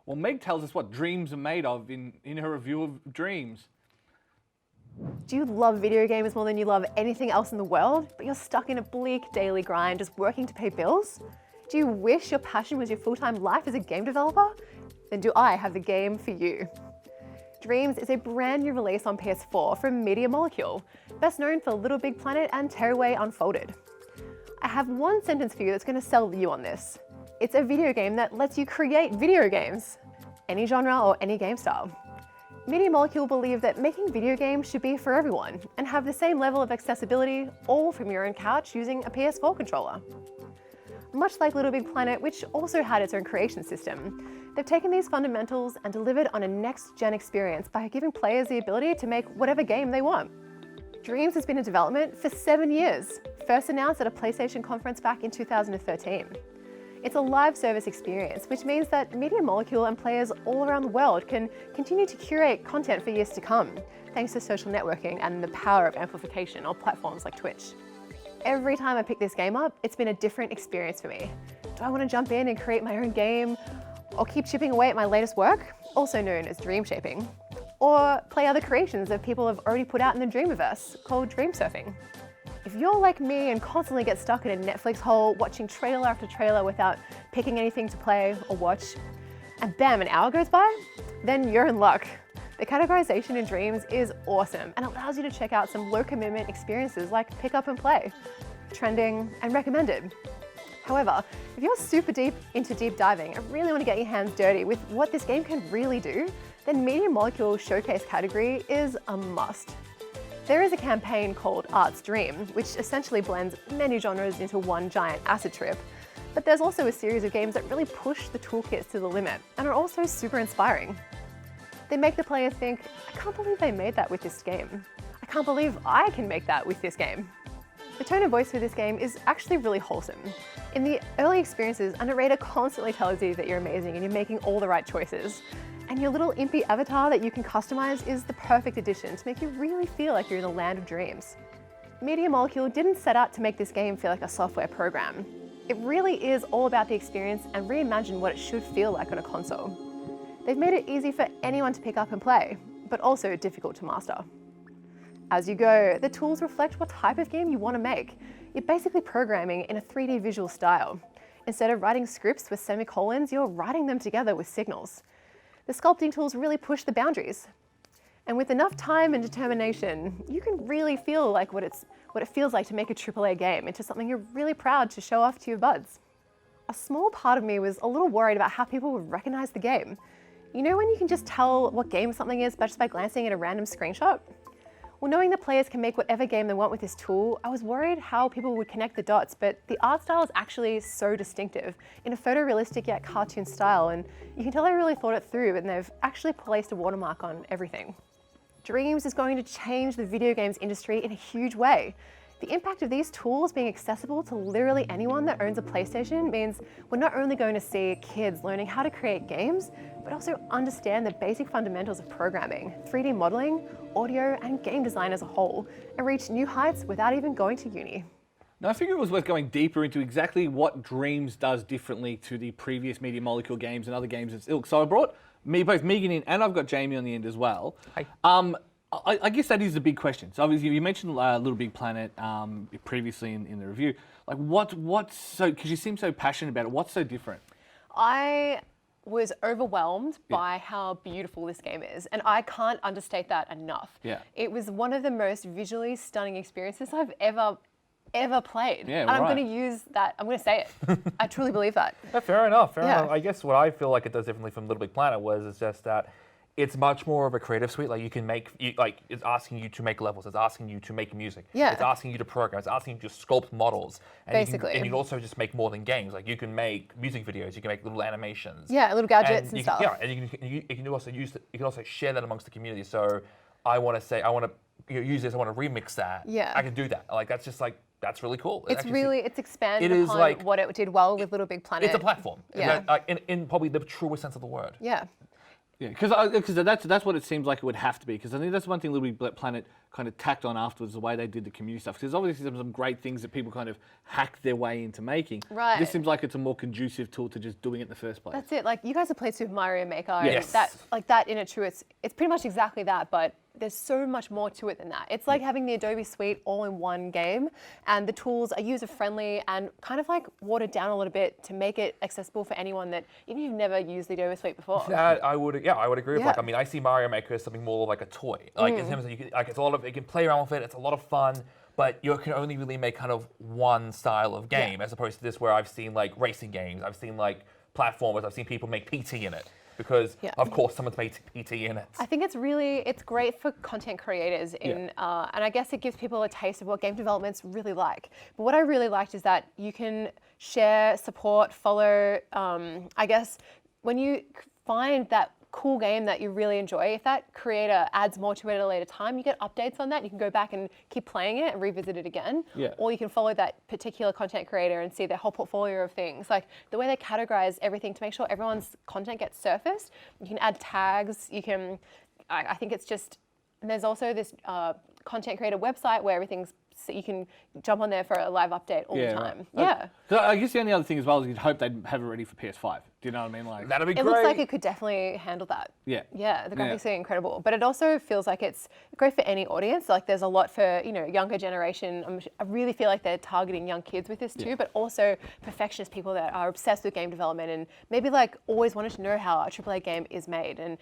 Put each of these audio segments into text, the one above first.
Well, Meg tells us what dreams are made of in her review of Dreams. Do you love video games more than you love anything else in the world, but you're stuck in a bleak daily grind just working to pay bills? Do you wish your passion was your full-time life as a game developer? Then do I have the game for you. Dreams is a brand new release on PS4 from Media Molecule, best known for Little Big Planet and Tearaway Unfolded. I have one sentence for you that's going to sell you on this. It's a video game that lets you create video games, any genre or any game style. Media Molecule believe that making video games should be for everyone and have the same level of accessibility, all from your own couch using a PS4 controller. Much like Little Big Planet, which also had its own creation system, they've taken these fundamentals and delivered on a next-gen experience by giving players the ability to make whatever game they want. Dreams has been in development for 7 years, first announced at a PlayStation conference back in 2013. It's a live service experience, which means that Media Molecule and players all around the world can continue to curate content for years to come, thanks to social networking and the power of amplification on platforms like Twitch. Every time I pick this game up, it's been a different experience for me. Do I want to jump in and create my own game, or keep chipping away at my latest work, also known as dream shaping, or play other creations that people have already put out in the Dreamiverse, called dream surfing? If you're like me and constantly get stuck in a Netflix hole watching trailer after trailer without picking anything to play or watch, and bam, an hour goes by, then you're in luck. The categorization in Dreams is awesome and allows you to check out some low commitment experiences like pick up and play, trending, and recommended. However, if you're super deep into deep diving and really want to get your hands dirty with what this game can really do, then Media Molecule Showcase category is a must. There is a campaign called Art's Dream, which essentially blends many genres into one giant acid trip. But there's also a series of games that really push the toolkits to the limit and are also super inspiring. They make the player think, I can't believe they made that with this game. I can't believe I can make that with this game. The tone of voice for this game is actually really wholesome. In the early experiences, a narrator constantly tells you that you're amazing and you're making all the right choices. And your little impy avatar that you can customize is the perfect addition to make you really feel like you're in the land of dreams. Media Molecule didn't set out to make this game feel like a software program. It really is all about the experience and reimagine what it should feel like on a console. They've made it easy for anyone to pick up and play, but also difficult to master. As you go, the tools reflect what type of game you want to make. You're basically programming in a 3D visual style. Instead of writing scripts with semicolons, you're writing them together with signals. The sculpting tools really push the boundaries. And with enough time and determination, you can really feel like what it feels like to make a AAA game into something you're really proud to show off to your buds. A small part of me was a little worried about how people would recognize the game. You know when you can just tell what game something is just by glancing at a random screenshot? Well, knowing that players can make whatever game they want with this tool, I was worried how people would connect the dots, but the art style is actually so distinctive in a photorealistic yet cartoon style, and you can tell they really thought it through and they've actually placed a watermark on everything. Dreams is going to change the video games industry in a huge way. The impact of these tools being accessible to literally anyone that owns a PlayStation means we're not only going to see kids learning how to create games, but also understand the basic fundamentals of programming, 3D modeling, audio, and game design as a whole, and reach new heights without even going to uni. Now, I figure it was worth going deeper into exactly what Dreams does differently to the previous Media Molecule games and other games of its ilk. So I brought both Megan in, and I've got Jamie on the end as well. Hi. I guess that is the big question. So obviously you mentioned Little Big Planet previously in the review. Like what's so, because you seem so passionate about it, what's so different? I was overwhelmed by how beautiful this game is, and I can't understate that enough. Yeah. It was one of the most visually stunning experiences I've ever played. Yeah, and I'm right. going to use that, I'm going to say it. I truly believe that. Yeah, fair enough. Yeah. I guess what I feel like it does differently from Little Big Planet is just that it's much more of a creative suite. Like you can make, it's asking you to make levels. It's asking you to make music. Yeah. It's asking you to program. It's asking you to sculpt models. And Basically. You can also just make more than games. Like you can make music videos. You can make little animations. Yeah, little gadgets and stuff. Yeah, and you can also you can also share that amongst the community. So I want to use this. I want to remix that. Yeah. I can do that. Like that's just like. That's really cool. It's expanded it is upon like, what it did well with Little Big Planet. It's a platform. Yeah. In probably the truest sense of the word. Yeah. Yeah, because that's what it seems like it would have to be. Because I think that's one thing Little Big Planet kind of tacked on afterwards, the way they did the community stuff. Because obviously some great things that people kind of hack their way into making. Right. This seems like it's a more conducive tool to just doing it in the first place. That's it. Like, you guys have played Super Mario Maker. Yes. And that in a true, it's pretty much exactly that, but there's so much more to it than that. It's like having the Adobe Suite all in one game, and the tools are user-friendly and kind of like watered down a little bit to make it accessible for anyone that even if you've never used the Adobe Suite before. That I would agree with. Yeah. Like, I mean, I see Mario Maker as something more like a toy. Like in terms of it's a lot of you can play around with it. It's a lot of fun, but you can only really make kind of one style of game, as opposed to this where I've seen like racing games, I've seen like platformers, I've seen people make PT in it. Because of course someone's made PT in it. I think it's great for content creators and I guess it gives people a taste of what game development's really like. But what I really liked is that you can share, support, follow. I guess when you find that cool game that you really enjoy, if that creator adds more to it at a later time, you get updates on that. You can go back and keep playing it and revisit it again. Yeah. Or you can follow that particular content creator and see their whole portfolio of things. Like the way they categorize everything to make sure everyone's content gets surfaced. You can add tags. You can, I think it's just, and there's also this content creator website where everything's, so you can jump on there for a live update all the time. Right. Yeah. So I guess the only other thing as well is you'd hope they'd have it ready for PS5. Do you know what I mean? Like That'd be It great. looks like it could definitely handle that. Yeah. Yeah, the graphics are incredible. But it also feels like it's great for any audience. Like there's a lot for, younger generation. I really feel like they're targeting young kids with this too, but also perfectionist people that are obsessed with game development and maybe like always wanted to know how a AAA game is made. And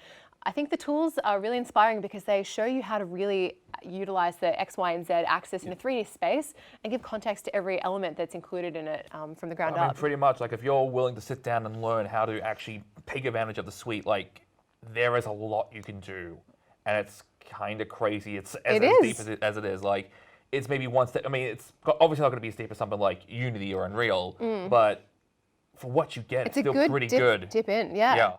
I think the tools are really inspiring because they show you how to really utilize the X, Y, and Z axis in a 3D space and give context to every element that's included in it from the ground I mean, up. pretty much, like if you're willing to sit down and learn how to actually take advantage of the suite, like there is a lot you can do, and it's kind of crazy. It's as deep as it is. Like it's maybe one step. I mean, it's obviously not going to be as deep as something like Unity or Unreal, but for what you get, it's still pretty good. Dip in, yeah.